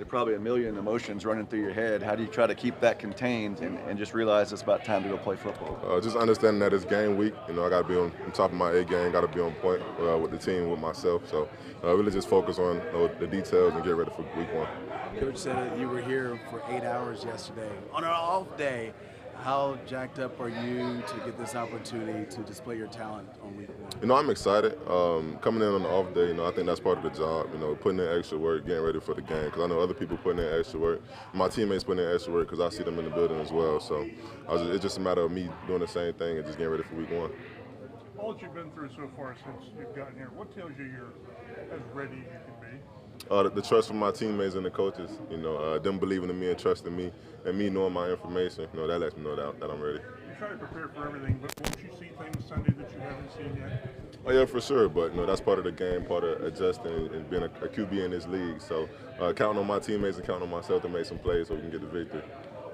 There are probably a million emotions running through your head. How do you try to keep that contained and just realize it's about time to go play football? Just understanding that it's game week. I got to be on top of my A game, got to be on point with the team, with myself. So really just focus on the details and get ready for week one. Coach said that you were here for 8 hours yesterday. On an off day, how jacked up are you to get this opportunity to display your talent on week one? I'm excited. Coming in on the off day, I think that's part of the job. Putting in extra work, getting ready for the game. Because I know other people putting in extra work. My teammates putting in extra work because I see them in the building as well. So it's just a matter of me doing the same thing and just getting ready for week one. All that you've been through so far since you've gotten here, what tells you you're as ready as you can be? The trust from my teammates and the coaches, them believing in me and trusting me, and me knowing my information, that lets me know that I'm ready. You try to prepare for everything, but won't you see things Sunday that you haven't seen yet? Oh yeah, for sure. But that's part of the game, part of adjusting and being a QB in this league. So counting on my teammates and counting on myself to make some plays so we can get the victory.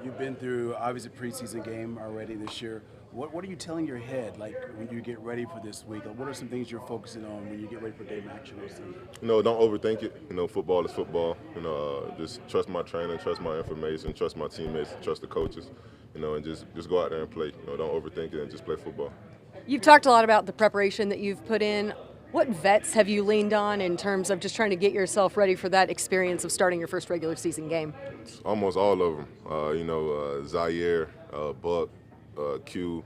You've been through obviously a preseason game already this year. What are you telling your head like when you get ready for this week? What are some things you're focusing on when you get ready for game action or something? Don't overthink it. Football is football. Just trust my training, trust my information, trust my teammates, trust the coaches. And just go out there and play. Don't overthink it and just play football. You've talked a lot about the preparation that you've put in. What vets have you leaned on in terms of just trying to get yourself ready for that experience of starting your first regular season game? Almost all of them. Zaire, Buck, Q,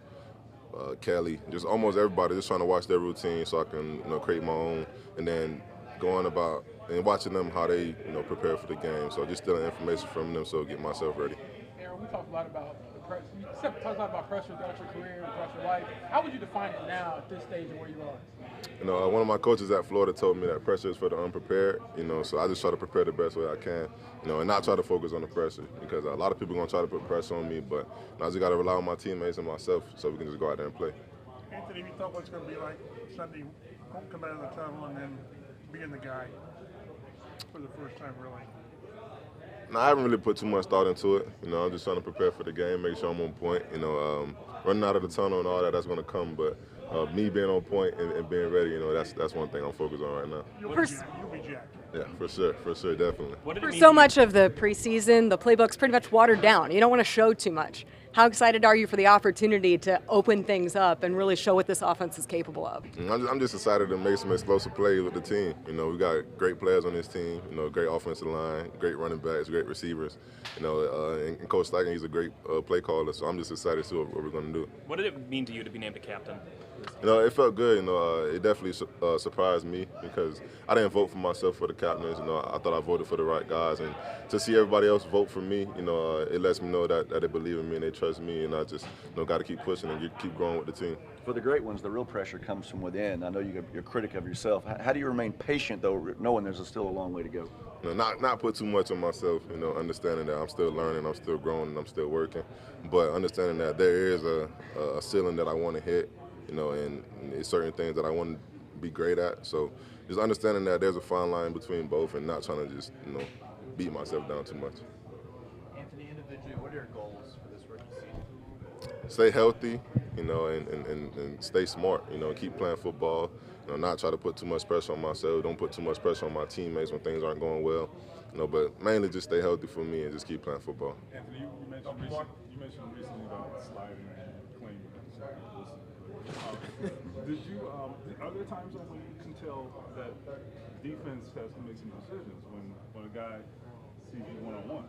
Kelly, just almost everybody. Just trying to watch their routine so I can create my own, and then going about and watching them how they prepare for the game. So just stealing information from them so I get myself ready. Aaron, we talked a lot about the pressure. You talked a lot about pressure throughout your career, throughout your life. How would you define it now at this stage of where you are? One of my coaches at Florida told me that pressure is for the unprepared. So I just try to prepare the best way I can. And not try to focus on the pressure because a lot of people are gonna try to put pressure on me, but I just gotta rely on my teammates and myself so we can just go out there and play. Anthony, you thought what's going to be like Sunday, won't come out of the tunnel and then being the guy for the first time, really? No, I haven't really put too much thought into it. I'm just trying to prepare for the game, make sure I'm on point. Running out of the tunnel and all that's going to come. But me being on point and being ready, that's one thing I'm focused on right now. You'll be jacked. Yeah, for sure, definitely. For so much of the preseason, the playbook's pretty much watered down. You don't want to show too much. How excited are you for the opportunity to open things up and really show what this offense is capable of? I'm just excited to make some explosive plays with the team. We got great players on this team. Great offensive line, great running backs, great receivers. And Coach Steichen, he's a great play caller. So I'm just excited to see what we're going to do. What did it mean to you to be named a captain? It felt good. It definitely surprised me because I didn't vote for myself for the captains. I thought I voted for the right guys, and to see everybody else vote for me, it lets me know that they believe in me and they trust me, and I just got to keep pushing and keep growing with the team. For the great ones, the real pressure comes from within. I know you're a critic of yourself. How do you remain patient, though, knowing there's still a long way to go? Not put too much on myself, understanding that I'm still learning, I'm still growing, and I'm still working, but understanding that there is a ceiling that I want to hit, and it's certain things that I want to be great at. So just understanding that there's a fine line between both and not trying to just, beat myself down too much. Anthony, individually, what are your goals for this rookie season? Stay healthy, and stay smart, keep playing football, not try to put too much pressure on myself, don't put too much pressure on my teammates when things aren't going well, but mainly just stay healthy for me and just keep playing football. Anthony, you mentioned recently about sliding and claiming are there times when you can tell that defense has to make some decisions when a guy sees you one-on-one?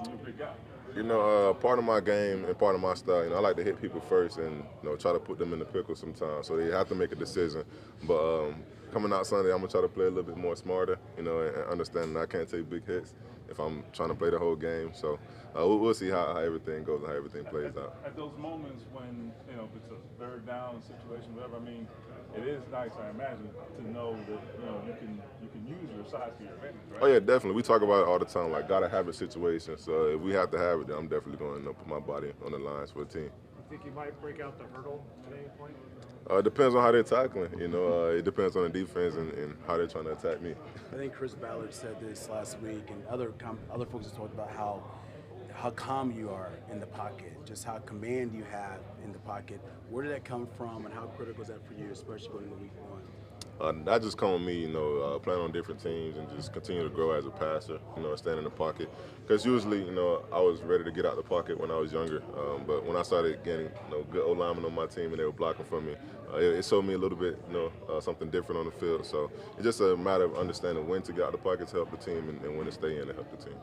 You're a big guy. Part of my game and part of my style, I like to hit people first and try to put them in the pickle sometimes. So they have to make a decision. But coming out Sunday, I'm gonna try to play a little bit more smarter, and understanding I can't take big hits if I'm trying to play the whole game. So we'll see how everything goes and how everything plays out. At those moments when if it's a third down situation, whatever, it is nice, I imagine, to know that you can use your size to your advantage, right? Oh yeah, definitely. We talk about it all the time, like gotta have a situation. So if we have to have it, then I'm definitely going to put my body on the lines for the team. You think you might break out the hurdle at any point? It depends on how they're tackling. It depends on the defense and how they're trying to attack me. I think Chris Ballard said this last week, and other folks have talked about how calm you are in the pocket, just how command you have in the pocket. Where did that come from, and how critical is that for you, especially going into week one? That just come with me, playing on different teams and just continue to grow as a passer, stand in the pocket. Because usually, I was ready to get out the pocket when I was younger. But when I started getting, good old linemen on my team and they were blocking for me, it showed me a little bit, something different on the field. So it's just a matter of understanding when to get out the pocket to help the team and when to stay in to help the team.